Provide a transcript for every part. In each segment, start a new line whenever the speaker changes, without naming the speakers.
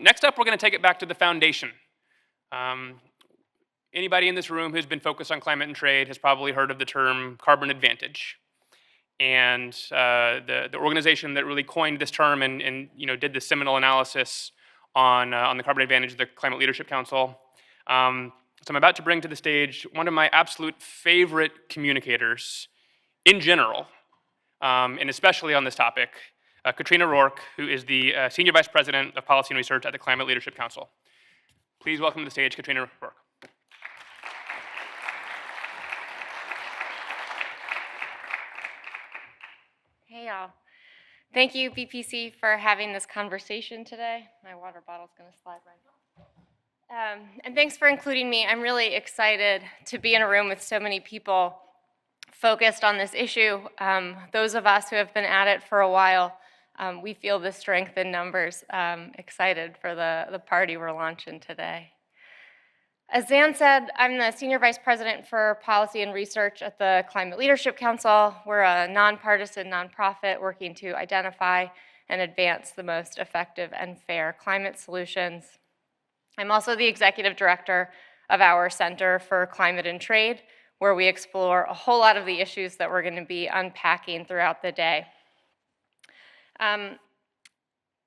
Next up, we're going to take it back to the foundation. Anybody in this room who's been focused on climate and trade has probably heard of the term carbon advantage. And the organization that really coined this term and did the seminal analysis on the carbon advantage, the Climate Leadership Council. So I'm about to bring to the stage one of my absolute favorite communicators in general, and especially on this topic, Catrina Rorke, who is the Senior Vice President of Policy and Research at the Climate Leadership Council. Please welcome to the stage Catrina Rorke.
Hey y'all. Thank you, BPC, for having this conversation today. My water bottle's going to slide right now. And thanks for including me. I'm really excited to be in a room with so many people focused on this issue. Those of us who have been at it for a while, we feel the strength in numbers. Excited for the party we're launching today. As Zan said, I'm the Senior Vice President for Policy and Research at the Climate Leadership Council. We're a nonpartisan nonprofit working to identify and advance the most effective and fair climate solutions. I'm also the Executive Director of our Center for Climate and Trade, where we explore a whole lot of the issues that we're going to be unpacking throughout the day.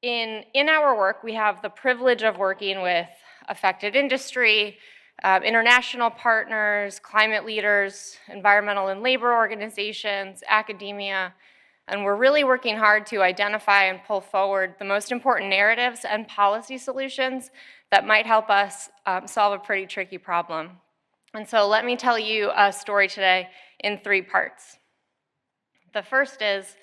In our work, we have the privilege of working with affected industry, international partners, climate leaders, environmental and labor organizations, academia, and we're really working hard to identify and pull forward the most important narratives and policy solutions that might help us solve a pretty tricky problem. And so let me tell you a story today in 3 parts. The first is,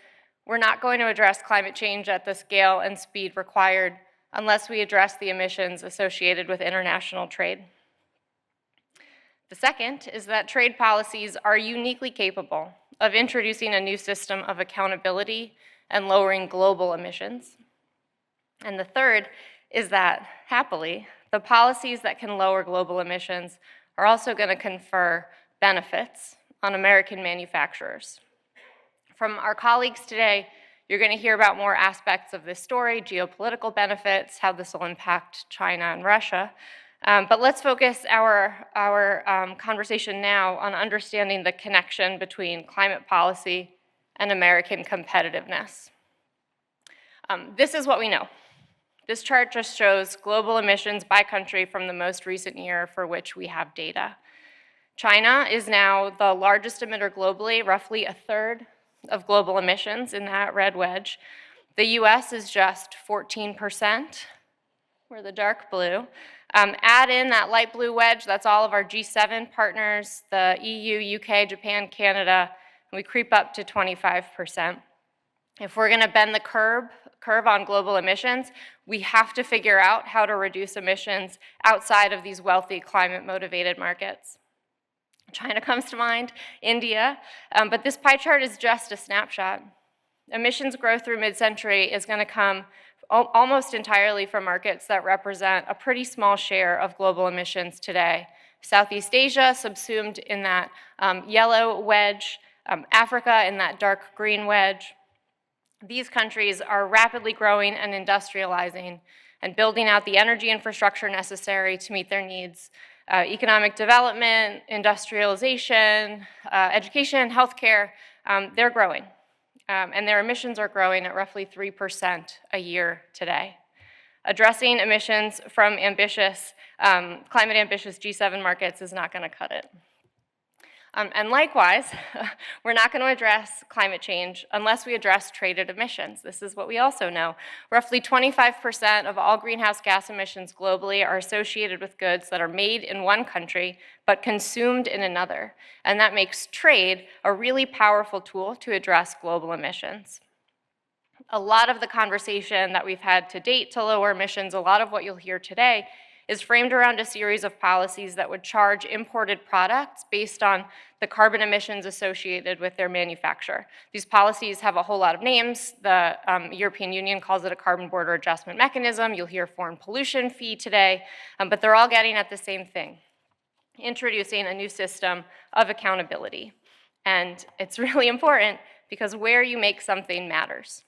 we're not going to address climate change at the scale and speed required unless we address the emissions associated with international trade. The second is that trade policies are uniquely capable of introducing a new system of accountability and lowering global emissions. And the third is that, happily, the policies that can lower global emissions are also going to confer benefits on American manufacturers. From our colleagues today, you're going to hear about more aspects of this story, geopolitical benefits, how this will impact China and Russia. But let's focus our conversation now on understanding the connection between climate policy and American competitiveness. This is what we know. This chart just shows global emissions by country from the most recent year for which we have data. China is now the largest emitter globally, roughly a third of global emissions in that red wedge. The US is just 14%. We're the dark blue. Add in that light blue wedge, that's all of our G7 partners, the EU, UK, Japan, Canada, and we creep up to 25%. If we're going to bend the curve on global emissions, we have to figure out how to reduce emissions outside of these wealthy climate-motivated markets. China comes to mind, India, but this pie chart is just a snapshot. Emissions growth through mid-century is going to come almost entirely from markets that represent a pretty small share of global emissions today. Southeast Asia subsumed in that yellow wedge, Africa in that dark green wedge. These countries are rapidly growing and industrializing and building out the energy infrastructure necessary to meet their needs. Economic development, industrialization, education, healthcare, they're growing. And their emissions are growing at roughly 3% a year today. Addressing emissions from climate-ambitious G7 markets is not going to cut it. And likewise, we're not going to address climate change unless we address traded emissions. This is what we also know. Roughly 25% of all greenhouse gas emissions globally are associated with goods that are made in one country but consumed in another. And that makes trade a really powerful tool to address global emissions. A lot of the conversation that we've had to date to lower emissions, a lot of what you'll hear today, is framed around a series of policies that would charge imported products based on the carbon emissions associated with their manufacture. These policies have a whole lot of names. The European Union calls it a carbon border adjustment mechanism. You'll hear foreign pollution fee today, but they're all getting at the same thing, introducing a new system of accountability. And it's really important because where you make something matters.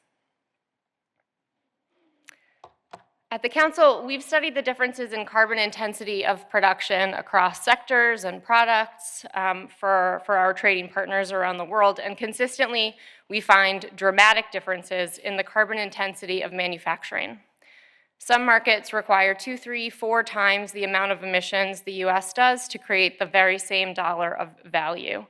At the Council, we've studied the differences in carbon intensity of production across sectors and products for our trading partners around the world, and consistently we find dramatic differences in the carbon intensity of manufacturing. Some markets require 2, 3, 4 times the amount of emissions the US does to create the very same dollar of value.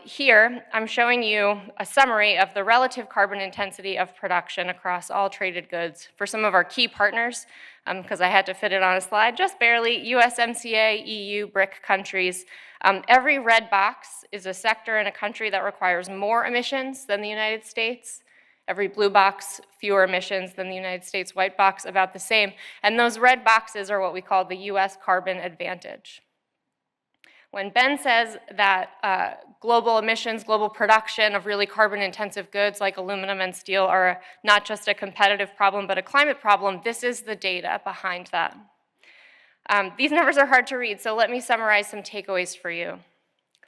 Here, I'm showing you a summary of the relative carbon intensity of production across all traded goods for some of our key partners, because I had to fit it on a slide, just barely, USMCA, EU, BRIC countries. Every red box is a sector in a country that requires more emissions than the United States. Every blue box, fewer emissions than the United States, white box, about the same. And those red boxes are what we call the US carbon advantage. When Ben says that global emissions, global production of really carbon-intensive goods like aluminum and steel are not just a competitive problem, but a climate problem, this is the data behind that. These numbers are hard to read, so let me summarize some takeaways for you.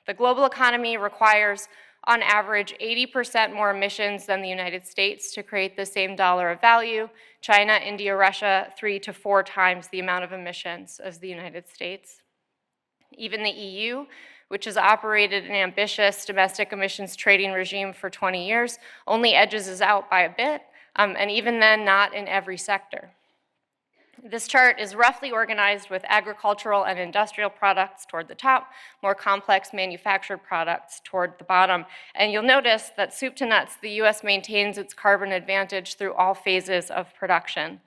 The global economy requires, on average, 80% more emissions than the United States to create the same dollar of value. China, India, Russia, 3 to 4 times the amount of emissions as the United States. Even the EU, which has operated an ambitious domestic emissions trading regime for 20 years, only edges us out by a bit, and even then, not in every sector. This chart is roughly organized with agricultural and industrial products toward the top, more complex manufactured products toward the bottom. And you'll notice that soup to nuts, the US maintains its carbon advantage through all phases of production.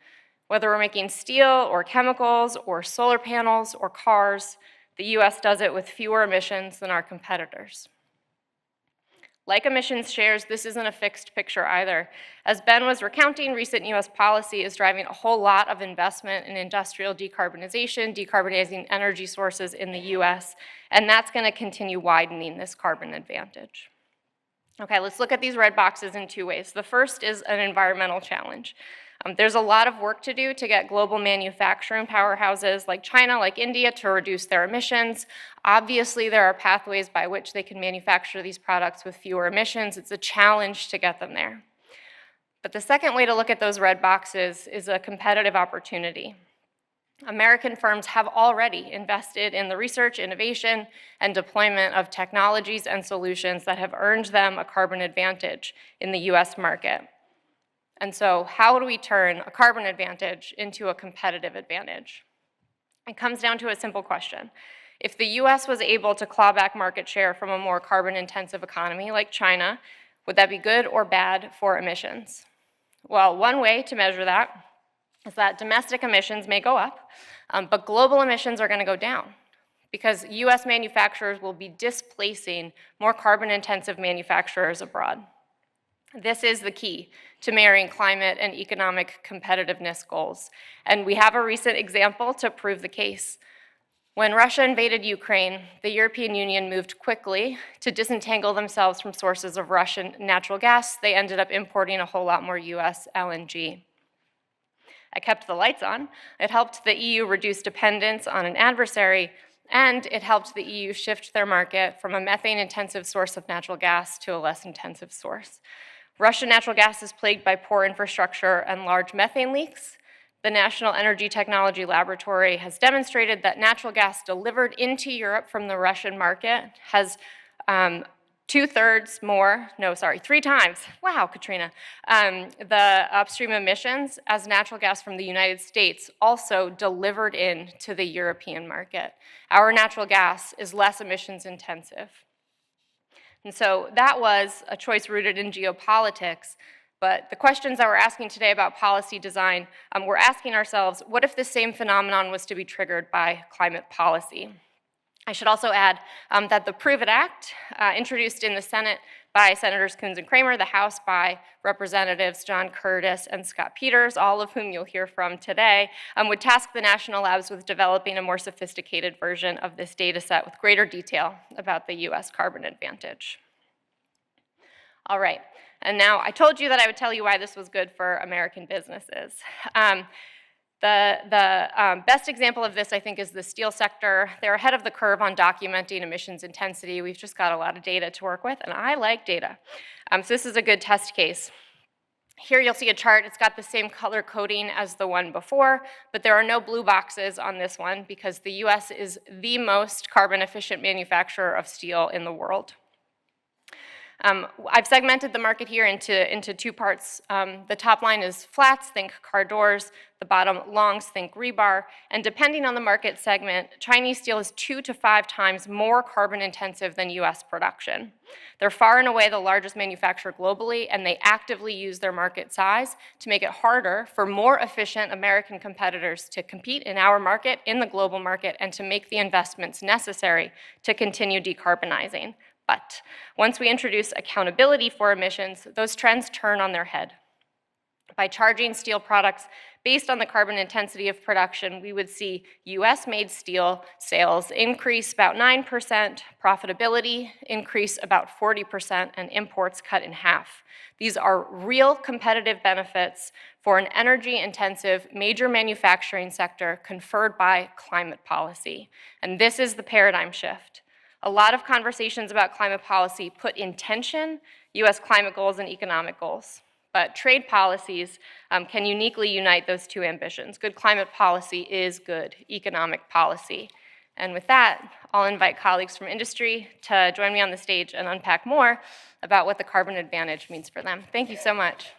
Whether we're making steel or chemicals or solar panels or cars, the US does it with fewer emissions than our competitors. Like emissions shares, this isn't a fixed picture either. As Ben was recounting, recent US policy is driving a whole lot of investment in industrial decarbonization, decarbonizing energy sources in the US, and that's going to continue widening this carbon advantage. Okay, let's look at these red boxes in 2 ways. The first is an environmental challenge. There's a lot of work to do to get global manufacturing powerhouses like China, like India, to reduce their emissions. Obviously, there are pathways by which they can manufacture these products with fewer emissions. It's a challenge to get them there. But the second way to look at those red boxes is a competitive opportunity. American firms have already invested in the research, innovation, and deployment of technologies and solutions that have earned them a carbon advantage in the US market. And so how do we turn a carbon advantage into a competitive advantage? It comes down to a simple question. If the US was able to claw back market share from a more carbon-intensive economy like China, would that be good or bad for emissions? Well, one way to measure that is that domestic emissions may go up, but global emissions are going to go down because US manufacturers will be displacing more carbon-intensive manufacturers abroad. This is the key to marrying climate and economic competitiveness goals. And we have a recent example to prove the case. When Russia invaded Ukraine, the European Union moved quickly to disentangle themselves from sources of Russian natural gas. They ended up importing a whole lot more US LNG. I kept the lights on. It helped the EU reduce dependence on an adversary, and it helped the EU shift their market from a methane-intensive source of natural gas to a less intensive source. Russian natural gas is plagued by poor infrastructure and large methane leaks. The National Energy Technology Laboratory has demonstrated that natural gas delivered into Europe from the Russian market has 3 times, wow, Katrina, the upstream emissions as natural gas from the United States also delivered into the European market. Our natural gas is less emissions intensive. And so that was a choice rooted in geopolitics. But the questions that we're asking today about policy design, we're asking ourselves, what if the same phenomenon was to be triggered by climate policy? I should also add that the Prove It Act, introduced in the Senate by Senators Coons and Kramer, the House by Representatives John Curtis and Scott Peters, all of whom you'll hear from today, would task the national labs with developing a more sophisticated version of this data set with greater detail about the US carbon advantage. All right, and now I told you that I would tell you why this was good for American businesses. The best example of this, I think, is the steel sector. They're ahead of the curve on documenting emissions intensity. We've just got a lot of data to work with, and I like data. So this is a good test case. Here you'll see a chart. It's got the same color coding as the one before, but there are no blue boxes on this one because the US is the most carbon efficient manufacturer of steel in the world. I've segmented the market here into two parts. The top line is flats, think car doors. The bottom, longs, think rebar. And depending on the market segment, Chinese steel is 2 to 5 times more carbon intensive than US production. They're far and away the largest manufacturer globally, and they actively use their market size to make it harder for more efficient American competitors to compete in our market, in the global market, and to make the investments necessary to continue decarbonizing. But once we introduce accountability for emissions, those trends turn on their head. By charging steel products based on the carbon intensity of production, we would see US-made steel sales increase about 9%, profitability increase about 40%, and imports cut in half. These are real competitive benefits for an energy-intensive major manufacturing sector conferred by climate policy. And this is the paradigm shift. A lot of conversations about climate policy put in tension US climate goals and economic goals. But trade policies can uniquely unite those two ambitions. Good climate policy is good economic policy. And with that, I'll invite colleagues from industry to join me on the stage and unpack more about what the carbon advantage means for them. Thank you so much.